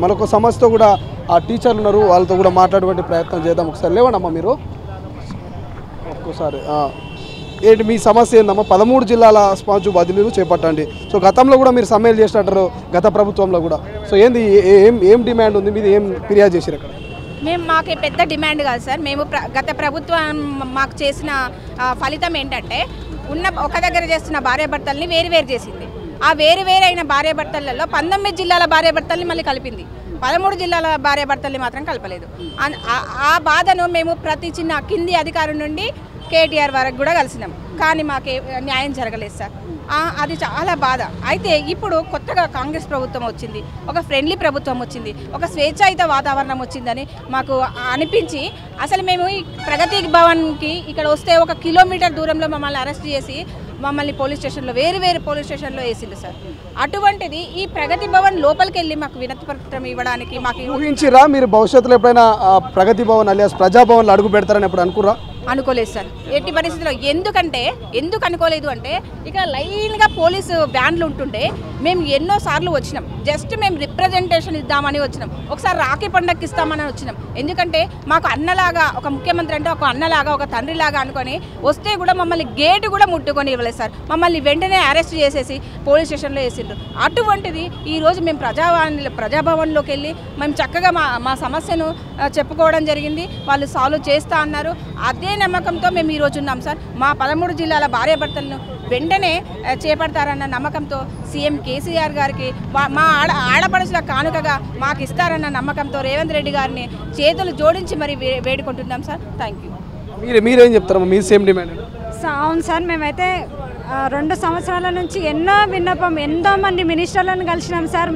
మరొక సమస్యతో కూడా ఆ టీచర్లు ఉన్నారు, వాళ్ళతో కూడా మాట్లాడేటువంటి ప్రయత్నం చేద్దాం. ఒకసారి లేవండమ్మా మీరు ఒక్కసారి. ఏంటి మీ సమస్య ఏందమ్మా? 13 జిల్లాల స్పాంజు బదిలీలు చేపట్టండి. సో గతంలో కూడా మీరు సమ్మెలు చేసినట్టారు, గత ప్రభుత్వంలో కూడా. సో ఏంది ఏం డిమాండ్ ఉంది మీది? ఏం ఫిర్యాదు చేశారు అక్కడ? మాకు పెద్ద డిమాండ్ కాదు సార్. మేము గత ప్రభుత్వం మాకు చేసిన ఫలితం ఏంటంటే ఒక దగ్గర చేస్తున్న భార్యాభర్తల్ని వేరు చేసింది. ఆ వేరైన భార్యాభర్తలలో 19 జిల్లాల భార్యాభర్తల్ని మళ్ళీ కలిపింది. 13 జిల్లాల భార్యాభర్తల్ని మాత్రం కలపలేదు. ఆ బాధను మేము ప్రతి చిన్న కింది అధికారం నుండి కేటీఆర్ వరకు కూడా కలిసినాం, కానీ మాకు న్యాయం జరగలేదు సార్. అది చాలా బాధ. అయితే ఇప్పుడు కొత్తగా కాంగ్రెస్ ప్రభుత్వం వచ్చింది, ఒక ఫ్రెండ్లీ ప్రభుత్వం వచ్చింది, ఒక స్వేచ్ఛాయుత వాతావరణం వచ్చిందని మాకు అనిపించి అసలు మేము ఈ ప్రగతి భవన్కి ఇక్కడ వస్తే 1 కిలోమీటర్ దూరంలో మమ్మల్ని అరెస్ట్ చేసి మమ్మల్ని పోలీస్ స్టేషన్లో వేరు పోలీస్ స్టేషన్లో వేసింది సార్. అటువంటిది ఈ ప్రగతి భవన్ లోపలికి వెళ్ళి మాకు వినతి పత్రం ఇవ్వడానికి మాకు ఊహించిరా మీరు భవిష్యత్తులో ఎప్పుడైనా ప్రగతి భవన్ అలియాస్ ప్రజాభవన్లో అడుగు పెడతారని ఎప్పుడు అనుకురా? అనుకోలేదు సార్, ఎట్టి పరిస్థితుల్లో. ఎందుకు అనుకోలేదు అంటే ఇక్కడ లైన్గా పోలీసు వ్యాన్లు ఉంటుండే మేము ఎన్నోసార్లు వచ్చినాం. జస్ట్ మేము రిప్రజెంటేషన్ ఇద్దామని వచ్చినాం, ఒకసారి రాఖీ పండగకి ఇస్తామని వచ్చినాం. ఎందుకంటే మాకు అన్నలాగా, ఒక ముఖ్యమంత్రి అంటే ఒక అన్నలాగా, ఒక తండ్రిలాగా అనుకొని వస్తే కూడా మమ్మల్ని గేటు కూడా ముట్టుకొని ఇవ్వలేదు సార్. మమ్మల్ని వెంటనే అరెస్ట్ చేసేసి పోలీస్ స్టేషన్లో వేసిండ్రు. అటువంటిది ఈరోజు మేము ప్రజాభవన్లోకి వెళ్ళి మేము చక్కగా మా సమస్యను చెప్పుకోవడం జరిగింది. వాళ్ళు సాల్వ్ చేస్తా అన్నారు. అదే నమ్మకంతో మేము ఈరోజు ఉన్నాం సార్. మా 13 జిల్లాల భార్యాభర్తలను వెంటనే చేపడతారన్న నమ్మకంతో సీఎం కేసీఆర్ గారికి మా ఆడపడుచుల కానుకగా మాకు ఇస్తారన్న నమ్మకంతో రేవంత్ రెడ్డి గారిని చేతులు జోడించి మరి వేడుకుంటున్నాం సార్. Thank you. మీరేం చెప్తారమ్మా? మీ సేమ్ డిమాండ్? అవును సార్, మేమైతే 2 సంవత్సరాల నుంచి ఎంతో మంది మినిస్టర్లను కలిసినాం సార్.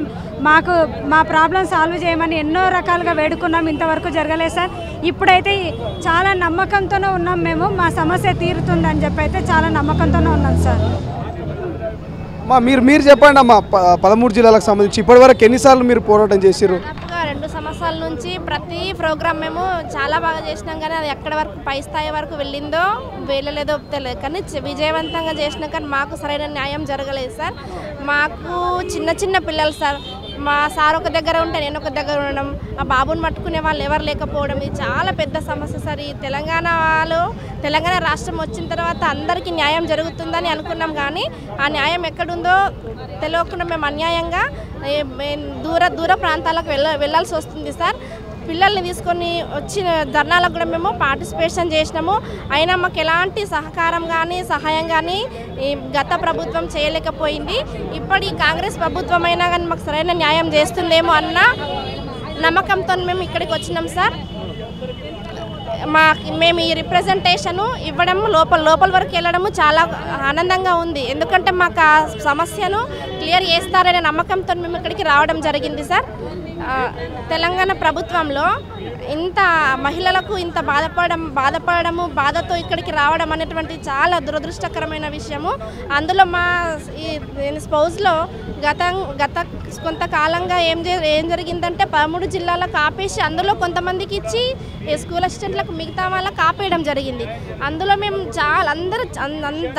మా ప్రాబ్లం సాల్వ్ చేయమని ఎన్నో రకాలుగా వేడుకున్నాం, ఇంతవరకు జరగలేదు సార్. ఇప్పుడైతే చాలా నమ్మకంతోనే ఉన్నాం మేము, మా సమస్య తీరుతుందని చెప్పి అయితే చాలా నమ్మకంతోనే ఉన్నాం సార్. మీరు చెప్పండి అమ్మా, 13 జిల్లాలకు సంబంధించి ఇప్పటివరకు ఎన్నిసార్లు మీరు పోరాటం చేశారు? 2 సంవత్సరాల నుంచి ప్రతి ప్రోగ్రామ్ మేము చాలా బాగా చేసినాం, కానీ అది ఎక్కడి వరకు పై స్థాయి వరకు వెళ్ళలేదో తెలియదు. కానీ విజయవంతంగా చేసినాం, కానీ మాకు సరైన న్యాయం జరగలేదు సార్. మాకు చిన్న పిల్లలు సార్. మా సార్ ఒక దగ్గర ఉంటే నేను ఒక దగ్గర ఉండడం, ఆ బాబుని పట్టుకునే వాళ్ళు ఎవరు లేకపోవడం, ఇది చాలా పెద్ద సమస్య సార్. ఈ తెలంగాణ రాష్ట్రం వచ్చిన తర్వాత అందరికీ న్యాయం జరుగుతుందని అనుకున్నాం, కానీ ఆ న్యాయం ఎక్కడుందో తెలియకుండా మేము అన్యాయంగా దూర ప్రాంతాలకు వెళ్ళాల్సి వస్తుంది సార్. పిల్లల్ని తీసుకొని వచ్చిన ధర్నాలకు కూడా మేము పార్టిసిపేషన్ చేసినాము. అయినా మాకు ఎలాంటి సహకారం కానీ సహాయం కానీ ఈ గత ప్రభుత్వం చేయలేకపోయింది. ఇప్పటి కాంగ్రెస్ ప్రభుత్వం అయినా కానీ మాకు సరైన న్యాయం చేస్తుందేమో అన్న నమ్మకంతో మేము ఇక్కడికి వచ్చినాం సార్. మేము ఈ రిప్రజెంటేషను ఇవ్వడం లోపల వరకు వెళ్ళడము చాలా ఆనందంగా ఉంది. ఎందుకంటే మాకు ఆ సమస్యను క్లియర్ చేస్తారనే నమ్మకంతో మేము ఇక్కడికి రావడం జరిగింది సార్. తెలంగాణ ప్రభుత్వంలో ఇంత మహిళలకు ఇంత బాధపడము బాధతో ఇక్కడికి రావడం అనేటువంటి చాలా దురదృష్టకరమైన విషయము. అందులో మా ఈ స్పౌజ్లో గత కొంతకాలంగా ఏం జరిగిందంటే 13 జిల్లాలకు ఆపేసి అందులో కొంతమందికి ఇచ్చి స్కూల్ అసిస్టెంట్లకు మిగతా వాళ్ళకి ఆపేయడం జరిగింది. అందులో మేము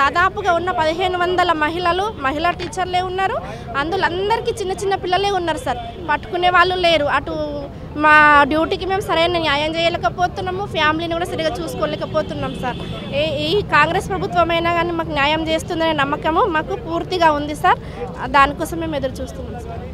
దాదాపుగా ఉన్న 1500 మహిళా టీచర్లే ఉన్నారు. అందులో అందరికీ చిన్న పిల్లలే ఉన్నారు సార్. పట్టుకునే వాళ్ళు లేరు. అటు మా డ్యూటీకి మేము సరైన న్యాయం చేయలేకపోతున్నాము, ఫ్యామిలీని కూడా సరిగా చూసుకోలేకపోతున్నాం సార్. ఈ కాంగ్రెస్ ప్రభుత్వం అయినా కానీ మాకు న్యాయం చేస్తుందనే నమ్మకము మాకు పూర్తిగా ఉంది సార్. దానికోసం మేము ఎదురు చూస్తున్నాం సార్.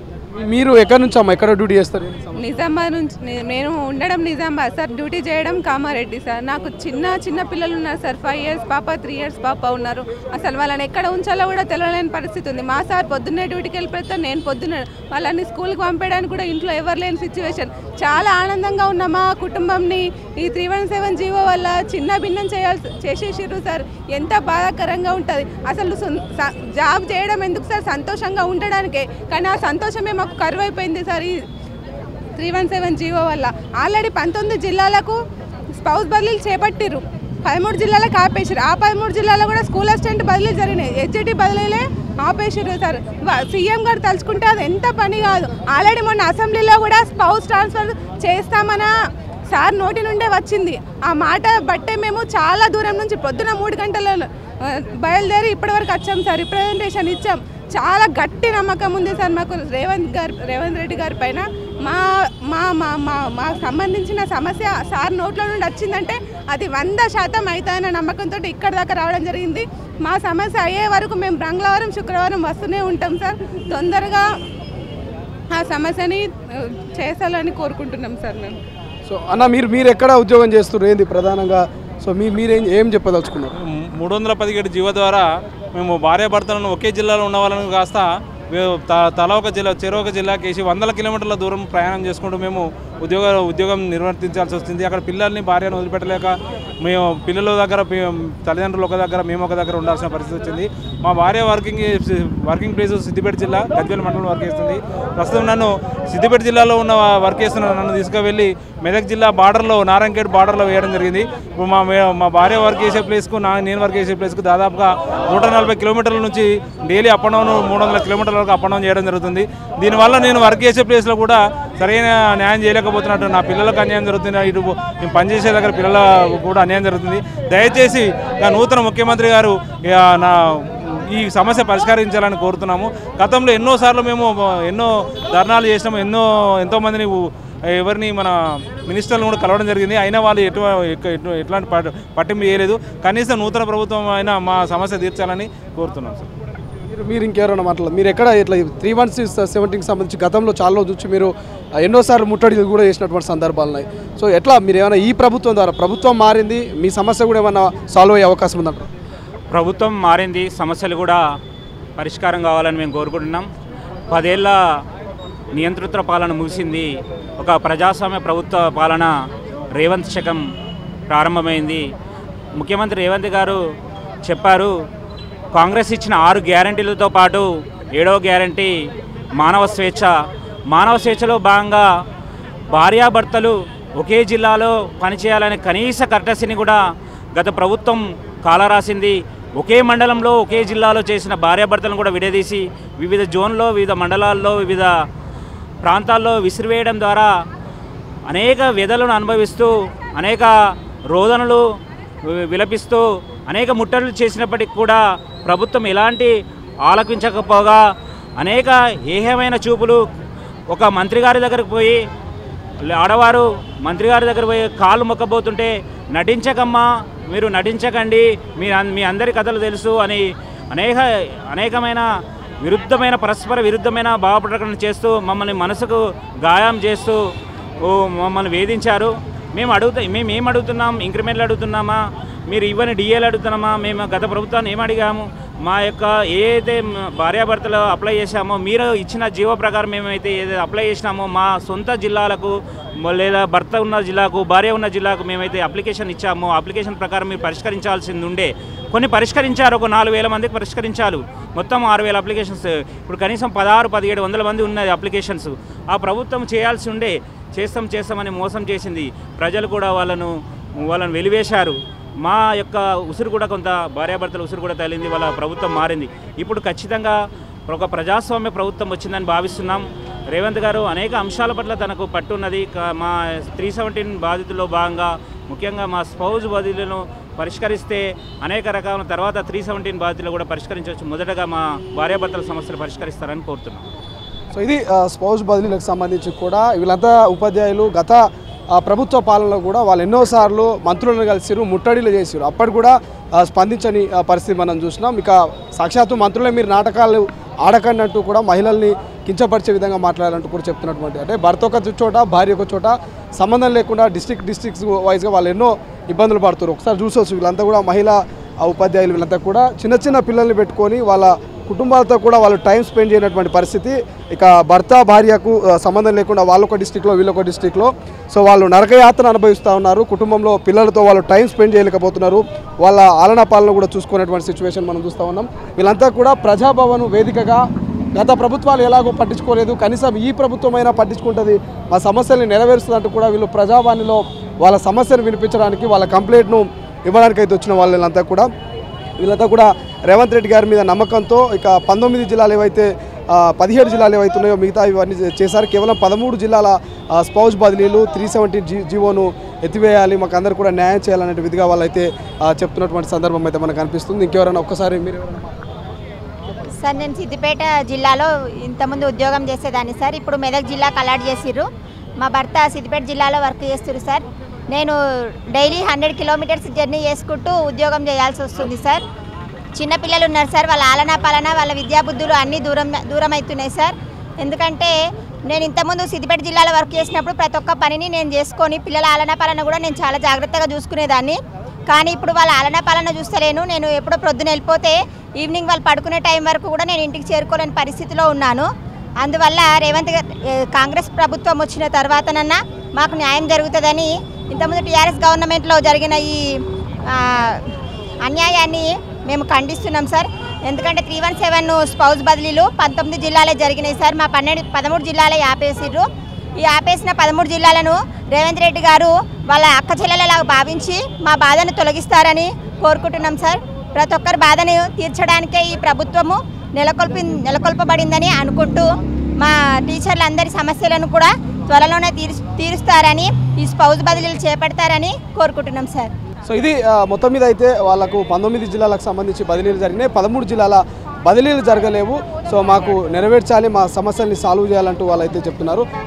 మీరు ఎక్కడి నుంచి అమ్మా, ఎక్కడ డ్యూటీ చేస్తారు? నిజామాబాద్ నుంచి. నేను ఉండడం నిజామాబాద్ సార్, డ్యూటీ చేయడం కామారెడ్డి సార్. నాకు చిన్న పిల్లలు ఉన్నారు సార్. 5 ఇయర్స్ పాప, 3 ఇయర్స్ పాప ఉన్నారు. అసలు వాళ్ళని ఎక్కడ ఉంచాలో కూడా తెలియలేని పరిస్థితి ఉంది. మా సార్ పొద్దున్నే డ్యూటీకి వెళ్ళిపోతే నేను పొద్దున్నే వాళ్ళని స్కూల్కి పంపేయడానికి కూడా ఇంట్లో ఎవరు లేని సిచ్యువేషన్. చాలా ఆనందంగా ఉన్న మా కుటుంబంని ఈ 317 జీవో వల్ల చిన్న భిన్నం చేసేసారు సార్. ఎంత బాధాకరంగా ఉంటుంది. అసలు జాబ్ చేయడం ఎందుకు సార్? సంతోషంగా ఉండడానికే, కానీ ఆ సంతోషమే మాకు కరువైపోయింది సార్ ఈ 317 జీవో వల్ల. ఆల్రెడీ 19 జిల్లాలకు స్పౌస్ బదిలీలు చేపట్టిర్రు, 13 జిల్లాలకు ఆపేసారు. ఆ 13 జిల్లాలో కూడా స్కూల్ అసిస్టెంట్ బదిలీలు జరిగినాయి, హెచ్ఐటి బదిలీలే ఆపేసారు సార్. సీఎం గారు తలుచుకుంటే అది ఎంత పని కాదు. ఆల్రెడీ మొన్న అసెంబ్లీలో కూడా స్పౌస్ ట్రాన్స్ఫర్ చేస్తామన్న సార్ నోటి నుండే వచ్చింది. ఆ మాట బట్టే మేము చాలా దూరం నుంచి పొద్దున 3 గంటలలో బయలుదేరి ఇప్పటివరకు వచ్చాం సార్. రిప్రజెంటేషన్ ఇచ్చాం. చాలా గట్టి నమ్మకం ఉంది సార్ మాకు రేవంత్ రెడ్డి గారి పైన. మా మా మా మా మాకు సంబంధించిన సమస్య సార్ నోట్లో నుండి వచ్చిందంటే అది 100% అవుతాయన్న నమ్మకంతో ఇక్కడి దాకా రావడం జరిగింది. మా సమస్య అయ్యే వరకు మేము మంగళవారం శుక్రవారం వస్తూనే ఉంటాం సార్. తొందరగా ఆ సమస్యని చేసాలని కోరుకుంటున్నాం సార్ మేము. సో అన్న మీరు ఎక్కడ ఉద్యోగం చేస్తున్నారు, ఏంది ప్రధానంగా? సో ఏం చెప్పదలుచుకున్నారు? 317 జీవో ద్వారా మేము భార్యాభర్తలను ఒకే జిల్లాలో ఉన్న వాళ్ళని కాస్త తల ఒక జిల్లా చెరొక జిల్లాకి వేసి 100 కిలోమీటర్ల దూరం ప్రయాణం చేసుకుంటూ మేము ఉద్యోగం నిర్వర్తించాల్సి వస్తుంది. అక్కడ పిల్లల్ని భార్యను వదిలిపెట్టలేక మేము పిల్లల దగ్గర తల్లిదండ్రులు ఒక దగ్గర మేము ఒక దగ్గర ఉండాల్సిన పరిస్థితి వచ్చింది. మా భార్య వర్కింగ్ ప్లేస్ సిద్దిపేట జిల్లా గజ్వేల్ మండలం వర్క్ చేస్తుంది. ప్రస్తుతం నన్ను సిద్దిపేట జిల్లాలో ఉన్న వర్క్ చేస్తున్న నన్ను తీసుకువెళ్ళి మెదక్ జిల్లా బార్డర్లో నారాయణఖేడ్ బార్డర్లో వేయడం జరిగింది. ఇప్పుడు మా భార్య వర్క్ చేసే ప్లేస్కు నేను వర్క్ చేసే ప్లేస్కు దాదాపుగా 140 కిలోమీటర్ల నుంచి డైలీ అప్ అండ్ డౌన్ 300 కిలోమీటర్ల వరకు అప్ అండ్ డౌన్ చేయడం జరుగుతుంది. దీనివల్ల నేను వర్క్ చేసే ప్లేస్లో కూడా సరైన న్యాయం చేయలేకపోతున్నట్టు నా పిల్లలకు అన్యాయం జరుగుతుంది, ఇటు నేను పనిచేసే దగ్గర పిల్లలకు కూడా అన్యాయం జరుగుతుంది. దయచేసి నూతన ముఖ్యమంత్రి గారు ఈ సమస్య పరిష్కరించాలని కోరుతున్నాము. గతంలో ఎన్నోసార్లు మేము ఎన్నో ధర్నాలు చేసినాము, ఎంతోమందిని ఎవరిని మన మినిస్టర్లను కూడా కలవడం జరిగింది. అయినా వాళ్ళు ఎట్లాంటి పట్టింపు చేయలేదు. కనీసం నూతన ప్రభుత్వం అయినా మా సమస్య తీర్చాలని కోరుతున్నాం సార్. మీరు ఇంకెవరైనా మాట్లాడారు? మీరు ఎక్కడ ఇట్లా 31670కి సంబంధించి గతంలో చాలా రోజు వచ్చి మీరు ఎన్నోసార్లు ముట్టడి కూడా చేసినటువంటి సందర్భాలు ఉన్నాయి. సో ఎట్లా మీరు ఏమైనా ఈ ప్రభుత్వం ద్వారా ప్రభుత్వం మారింది, మీ సమస్య కూడా ఏమైనా సాల్వ్ అయ్యే అవకాశం ఉందంటారు? ప్రభుత్వం మారింది, సమస్యలు కూడా పరిష్కారం కావాలని మేము కోరుకుంటున్నాం. 10 ఏళ్ల నియంతృత్వ పాలన ముగిసింది. ఒక ప్రజాస్వామ్య ప్రభుత్వ పాలన రేవంత్ శకం ప్రారంభమైంది. ముఖ్యమంత్రి రేవంత్ గారు చెప్పారు, కాంగ్రెస్ ఇచ్చిన 6 గ్యారంటీలతో పాటు 7వ గ్యారంటీ మానవ స్వేచ్ఛ. మానవ స్వేచ్ఛలో భాగంగా భార్యాభర్తలు ఒకే జిల్లాలో పనిచేయాలనే కనీస కర్టసీని కూడా గత ప్రభుత్వం కాలరాసింది. ఒకే మండలంలో ఒకే జిల్లాలో చేసిన భార్యాభర్తలను కూడా విడదీసి వివిధ జోన్లో వివిధ మండలాల్లో వివిధ ప్రాంతాల్లో విసిరివేయడం ద్వారా అనేక వ్యధలను అనుభవిస్తూ అనేక రోదనలు విలపిస్తూ అనేక ముట్టడులు చేసినప్పటికీ కూడా ప్రభుత్వం ఎలాంటి ఆలకించకపోగా అనేక ఏహమైన చూపులు. ఒక మంత్రి గారి దగ్గరకు పోయి ఆడవారు మంత్రి గారి దగ్గర పోయి కాళ్ళు మొక్కబోతుంటే నటించకమ్మా, మీరు నటించకండి, మీ అందరి కథలు తెలుసు అని అనేకమైన పరస్పర విరుద్ధమైన భావప్రకటన చేస్తూ మమ్మల్ని మనసుకు గాయం చేస్తూ మమ్మల్ని వేధించారు. మేము అడుగుతున్నాం? ఇంక్రిమెంట్లు అడుగుతున్నామా? మీరు ఇవ్వని డిఏలు అడుగుతున్నామా? మేము గత ప్రభుత్వాన్ని ఏం అడిగాము? మా యొక్క ఏదైతే భార్యాభర్తలు అప్లై చేశామో మీరు ఇచ్చిన జీవో ప్రకారం మేమైతే ఏదైతే అప్లై చేసినామో మా సొంత జిల్లాలకు లేదా భర్త ఉన్న జిల్లాకు భార్య ఉన్న జిల్లాకు మేమైతే అప్లికేషన్ ఇచ్చామో అప్లికేషన్ ప్రకారం మీరు పరిష్కరించాల్సింది ఉండే. కొన్ని పరిష్కరించారు, ఒక 4000 మందికి పరిష్కరించారు. మొత్తం 6000 అప్లికేషన్స్. ఇప్పుడు కనీసం 1600-1700 మంది ఉన్నాయి అప్లికేషన్స్. ఆ ప్రభుత్వం చేయాల్సి ఉండే. చేస్తామని మోసం చేసింది. ప్రజలు కూడా వాళ్ళను వెలివేశారు. మా యొక్క ఉసురు కూడా కొంత భార్యాభర్తల ఉసురు కూడా తగిలింది. వాళ్ళ ప్రభుత్వం మారింది. ఇప్పుడు ఖచ్చితంగా ఒక ప్రజాస్వామ్య ప్రభుత్వం వచ్చిందని భావిస్తున్నాం. రేవంత్ గారు అనేక అంశాల పట్ల తనకు పట్టున్నది. మా 317 బాధితుల్లో భాగంగా ముఖ్యంగా మా స్పౌజ్ బాధితులను పరిష్కరిస్తే అనేక రకాల తర్వాత 317 బాధితులు కూడా పరిష్కరించవచ్చు. మొదటగా మా భార్యాభర్తల సమస్యలు పరిష్కరిస్తారని కోరుతున్నాం. సో ఇది స్పౌజ్ బదిలీలకు సంబంధించి కూడా వీళ్ళంతా ఉపాధ్యాయులు గత ప్రభుత్వ పాలనలో కూడా వాళ్ళు ఎన్నోసార్లు మంత్రులను కలిసిరు, ముట్టడిలు చేసిరు. అప్పటి కూడా స్పందించని పరిస్థితి మనం చూసినాం. ఇక సాక్షాత్తు మంత్రులే మీరు నాటకాలు ఆడకండి అంటూ కూడా మహిళల్ని కించపరిచే విధంగా మాట్లాడాలంటూ కూడా చెప్తున్నటువంటి, అంటే భర్త ఒక చోట భార్య ఒక చోట సంబంధం లేకుండా డిస్ట్రిక్ట్స్ వైజ్గా వాళ్ళు ఎన్నో ఇబ్బందులు పడుతున్నారు. ఒకసారి చూసొచ్చు వీళ్ళంతా కూడా మహిళా ఉపాధ్యాయులు వీళ్ళంతా కూడా చిన్న పిల్లల్ని పెట్టుకొని వాళ్ళ కుటుంబాలతో కూడా వాళ్ళు టైం స్పెండ్ చేయనటువంటి పరిస్థితి. ఇక భర్త భార్యకు సంబంధం లేకుండా వాళ్ళొక డిస్టిక్లో వీళ్ళొక డిస్టిక్లో సో వాళ్ళు నరకయాత్ర అనుభవిస్తూ ఉన్నారు. కుటుంబంలో పిల్లలతో వాళ్ళు టైం స్పెండ్ చేయలేకపోతున్నారు. వాళ్ళ ఆలనా పాలన కూడా చూసుకునేటువంటి సిచ్యువేషన్ మనం చూస్తూ ఉన్నాం. వీళ్ళంతా కూడా ప్రజాభవన్ వేదికగా గత ప్రభుత్వాలు ఎలాగో పట్టించుకోలేదు, కనీసం ఈ ప్రభుత్వమైనా పట్టించుకుంటుంది, మా సమస్యల్ని నెరవేరుస్తుందంటూ కూడా వీళ్ళు ప్రజావాణిలో వాళ్ళ సమస్యను వినిపించడానికి వాళ్ళ కంప్లైంట్ను ఇవ్వడానికి అయితే వచ్చిన వీళ్ళంతా కూడా రేవంత్ రెడ్డి గారి మీద నమ్మకంతో ఇక 19 జిల్లాలు ఏవైతే 17 జిల్లాలు ఏవైతే ఉన్నాయో మిగతా ఇవన్నీ చేశారు. కేవలం 13 జిల్లాల స్పౌజ్ బదిలీలు 317 జీవోను ఎత్తివేయాలి, మాకు అందరూ కూడా న్యాయం చేయాలనే విధిగా వాళ్ళైతే చెప్తున్నటువంటి సందర్భం అయితే మనకు అనిపిస్తుంది. ఇంకెవరైనా ఒక్కసారి మీరు సార్ నేను సిద్దిపేట జిల్లాలో ఇంతకుముందు ఉద్యోగం చేసేదాన్ని సార్. ఇప్పుడు మెదక్ జిల్లాకు అలాట్ చేసిర్రు. మా భర్త సిద్దిపేట జిల్లాలో వర్క్ చేస్తున్నారు సార్. నేను డైలీ 100 కిలోమీటర్స్ జర్నీ చేసుకుంటూ ఉద్యోగం చేయాల్సి వస్తుంది సార్. చిన్నపిల్లలు ఉన్నారు సార్, వాళ్ళ ఆలనా పాలన వాళ్ళ విద్యాబుద్ధులు అన్నీ దూరం అవుతున్నాయి సార్. ఎందుకంటే నేను ఇంతకుముందు సిద్దిపేట జిల్లాలో వర్క్ చేసినప్పుడు ప్రతి ఒక్క పనిని నేను చేసుకొని పిల్లల ఆలనా పాలన కూడా నేను చాలా జాగ్రత్తగా చూసుకునేదాన్ని. కానీ ఇప్పుడు వాళ్ళ ఆలనా పాలన చూస్తలేను. నేను ఎప్పుడో ప్రొద్దున వెళ్ళిపోతే ఈవినింగ్ వాళ్ళు పడుకునే టైం వరకు కూడా నేను ఇంటికి చేరుకోలేని పరిస్థితిలో ఉన్నాను. అందువల్ల రేవంత్ కాంగ్రెస్ ప్రభుత్వం వచ్చిన తర్వాతనన్నా మాకు న్యాయం జరుగుతుందని ఇంతకుముందు టీఆర్ఎస్ గవర్నమెంట్లో జరిగిన ఈ అన్యాయాన్ని మేము ఖండిస్తున్నాం సార్. ఎందుకంటే 317 స్పౌస్ బదిలీలు 19 జిల్లాలే జరిగినాయి సార్. మా 13 జిల్లాలే ఆపేసిర్రు. ఈ ఆపేసిన 13 జిల్లాలను రేవంత్ రెడ్డి గారు వాళ్ళ అక్క చెల్లెలలాగా భావించి మా బాధను తొలగిస్తారని కోరుకుంటున్నాం సార్. ప్రతి ఒక్కరి బాధను తీర్చడానికే ఈ ప్రభుత్వము నెలకొల్పబడిందని అనుకుంటూ మా టీచర్లందరి సమస్యలను కూడా త్వరలోనే తీరుస్తారని ఈ స్పౌస్ బదిలీలు చేపడతారని కోరుకుంటున్నాం సార్. సో ఇది మొత్తం మీద అయితే వాళ్ళకు 19 జిల్లాలకు సంబంధించి బదిలీలు జరిగినాయి, 13 జిల్లాల బదిలీలు జరగలేవు. సో మాకు నెరవేర్చాలి, మా సమస్యల్ని సాల్వ్ చేయాలంటూ వాళ్ళైతే చెప్తున్నారు.